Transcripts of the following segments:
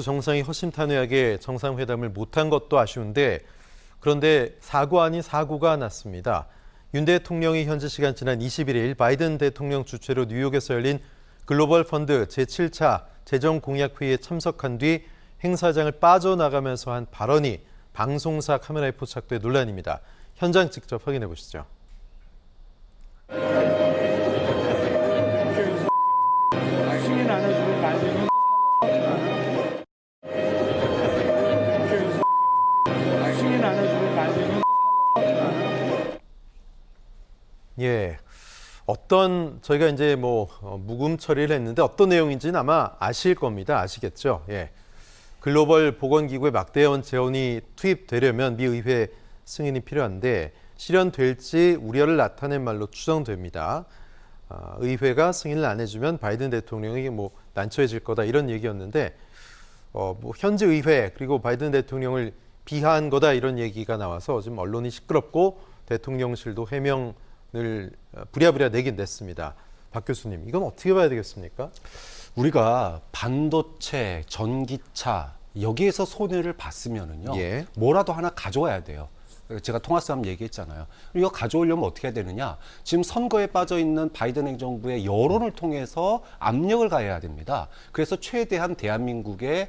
정상이 허심탄회하게 정상회담을 못한 것도 아쉬운데 그런데 사고 아닌 사고가 났습니다. 윤 대통령이 현지 시간 지난 21일 바이든 대통령 주최로 뉴욕에서 열린 글로벌 펀드 제7차 재정 공약 회의에 참석한 뒤 행사장을 빠져나가면서 한 발언이 방송사 카메라에 포착돼 논란입니다. 현장 직접 확인해 보시죠. 예, 저희가 이제 묵음 처리를 했는데 어떤 내용인지는 아마 아실 겁니다. 아시겠죠? 예. 글로벌 보건기구의 막대한 재원이 투입되려면 미 의회 승인이 필요한데 실현될지 우려를 나타낸 말로 추정됩니다. 의회가 승인을 안 해주면 바이든 대통령이 난처해질 거다 이런 얘기였는데 현지 의회 그리고 바이든 대통령을 비하한 거다 이런 얘기가 나와서 지금 언론이 시끄럽고 대통령실도 해명을 부랴부랴 내긴 냈습니다. 박 교수님, 이건 어떻게 봐야 되겠습니까? 우리가 반도체, 전기차 여기에서 손해를 봤으면은요. 예. 뭐라도 하나 가져와야 돼요. 제가 통화싸움 얘기했잖아요. 이거 가져오려면 어떻게 해야 되느냐? 지금 선거에 빠져 있는 바이든 행정부의 여론을 통해서 압력을 가해야 됩니다. 그래서 최대한 대한민국에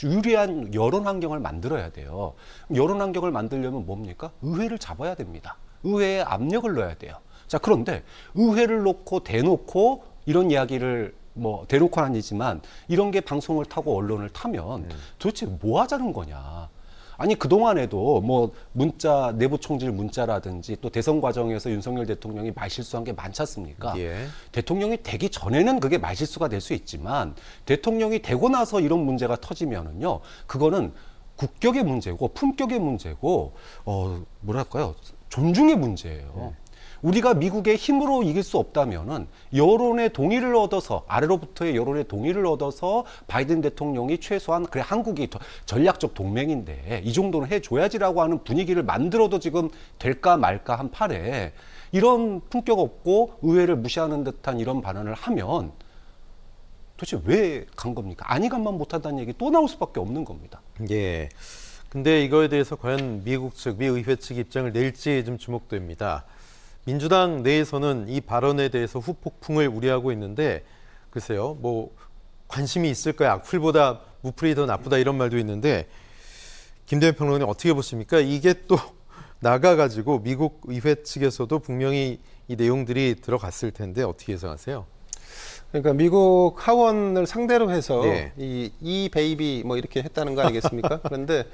유리한 여론 환경을 만들어야 돼요. 여론 환경을 만들려면 뭡니까? 의회를 잡아야 됩니다. 의회에 압력을 넣어야 돼요. 자, 그런데 의회를 놓고 대놓고 이런 이야기를 대놓고는 아니지만 이런 게 방송을 타고 언론을 타면 도대체 뭐 하자는 거냐. 아니, 그동안에도 문자, 내부 총질 문자라든지 또 대선 과정에서 윤석열 대통령이 말실수한 게 많지 않습니까? 예. 대통령이 되기 전에는 그게 말실수가 될 수 있지만 대통령이 되고 나서 이런 문제가 터지면은요, 그거는 국격의 문제고 품격의 문제고, 뭐랄까요, 존중의 문제예요. 우리가 미국의 힘으로 이길 수 없다면은 여론의 동의를 얻어서 아래로부터의 여론의 동의를 얻어서 바이든 대통령이 최소한 그래 한국이 전략적 동맹인데 이 정도는 해줘야지라고 하는 분위기를 만들어도 지금 될까 말까 한 판에 이런 품격 없고 의회를 무시하는 듯한 이런 발언을 하면 도대체 왜 간 겁니까? 아니간만 못한다는 얘기 또 나올 수밖에 없는 겁니다. 예. 근데 이거에 대해서 과연 미국 측, 미 의회 측 입장을 낼지 좀 주목됩니다. 민주당 내에서는 이 발언에 대해서 후폭풍을 우려하고 있는데 글쎄요, 관심이 있을까요? 악플보다 무플이 더 나쁘다 이런 말도 있는데 김대현 평론가님 어떻게 보십니까? 이게 또 나가가지고 미국 의회 측에서도 분명히 이 내용들이 들어갔을 텐데 어떻게 예상하세요? 그러니까 미국 하원을 상대로 해서 네. 이 베이비 이렇게 했다는 거 아니겠습니까? 그런데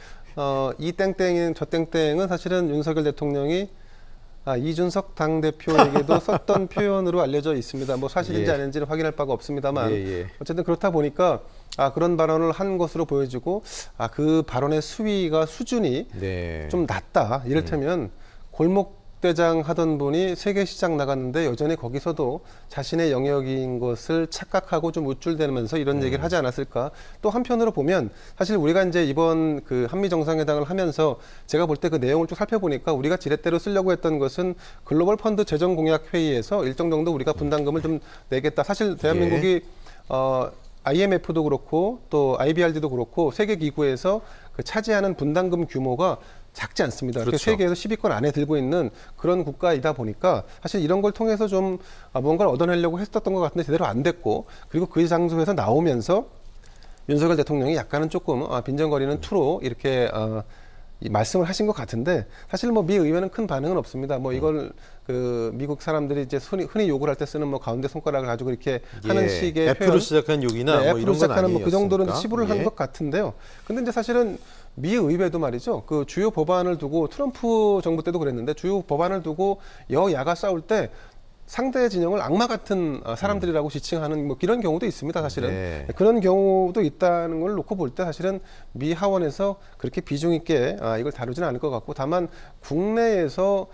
이 땡땡인 저 땡땡은 사실은 윤석열 대통령이 이준석 당대표에게도 썼던 표현으로 알려져 있습니다. 사실인지 예. 아닌지는 확인할 바가 없습니다만 예. 어쨌든 그렇다 보니까 그런 발언을 한 것으로 보여지고 그 발언의 수준이 네. 좀 낮다. 이를테면 골목대장 하던 분이 세계시장 나갔는데 여전히 거기서도 자신의 영역인 것을 착각하고 좀 우쭐대면서 이런 얘기를 하지 않았을까. 또 한편으로 보면 사실 우리가 이제 이번 그 한미 정상회담을 하면서 제가 볼 때 그 내용을 쭉 살펴보니까 우리가 지렛대로 쓰려고 했던 것은 글로벌 펀드 재정 공약 회의에서 일정 정도 우리가 분담금을 좀 내겠다. 사실 대한민국이 IMF도 그렇고 또 IBRD도 그렇고 세계 기구에서 그 차지하는 분담금 규모가 작지 않습니다. 그렇죠. 세계에서 10위권 안에 들고 있는 그런 국가이다 보니까 사실 이런 걸 통해서 좀 뭔가를 얻어내려고 했었던 것 같은데 제대로 안 됐고, 그리고 그 장소에서 나오면서 윤석열 대통령이 약간은 조금 빈정거리는 투로 이렇게 이 말씀을 하신 것 같은데 사실 미 의회는 큰 반응은 없습니다. 이걸 그 미국 사람들이 이제 흔히 욕을 할 때 쓰는 가운데 손가락을 가지고 이렇게 하는 식의 F로 표현, 시작한 욕이나 F로 이런 건 시작하는 그 정도는 아니었습니까? 치부를 한 것 같은데요. 근데 이제 사실은 미 의회도 말이죠. 그 주요 법안을 두고 트럼프 정부 때도 그랬는데 주요 법안을 두고 여야가 싸울 때 상대 진영을 악마 같은 사람들이라고 지칭하는 이런 경우도 있습니다. 사실은 네. 그런 경우도 있다는 걸 놓고 볼 때 사실은 미 하원에서 그렇게 비중 있게 이걸 다루지는 않을 것 같고, 다만 국내에서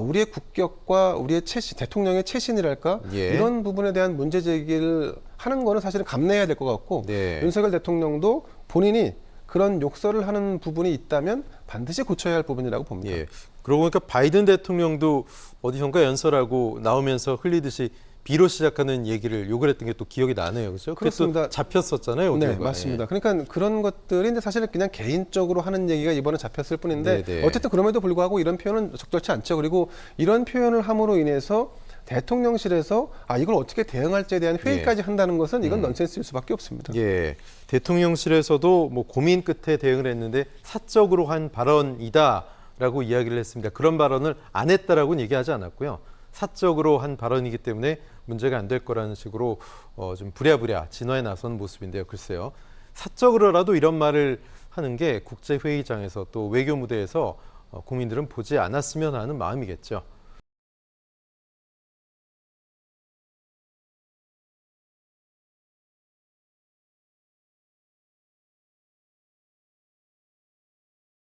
우리의 국격과 우리의 최신, 대통령의 최신이랄까 이런 부분에 대한 문제 제기를 하는 거는 사실은 감내해야 될 것 같고, 윤석열 대통령도 본인이 그런 욕설을 하는 부분이 있다면 반드시 고쳐야 할 부분이라고 봅니다. 그러고 보니까 바이든 대통령도 어디선가 연설하고 나오면서 흘리듯이 B로 시작하는 얘기를 욕을 했던 게 또 기억이 나네요. 그렇죠? 그게 또 그렇습니다. 잡혔었잖아요. 네, 오디오가. 맞습니다. 그러니까 그런 것들이 근데 사실은 그냥 개인적으로 하는 얘기가 이번에 잡혔을 뿐인데 네, 네. 어쨌든 그럼에도 불구하고 이런 표현은 적절치 않죠. 그리고 이런 표현을 함으로 인해서 대통령실에서 이걸 어떻게 대응할지에 대한 회의까지 한다는 것은 이건 넌센스일 수밖에 없습니다. 예, 대통령실에서도 뭐 고민 끝에 대응을 했는데 사적으로 한 발언이다라고 이야기를 했습니다. 그런 발언을 안 했다라고는 얘기하지 않았고요. 사적으로 한 발언이기 때문에 문제가 안 될 거라는 식으로 좀 부랴부랴 진화에 나선 모습인데요. 글쎄요, 사적으로라도 이런 말을 하는 게 국제회의장에서 또 외교 무대에서 국민들은 보지 않았으면 하는 마음이겠죠.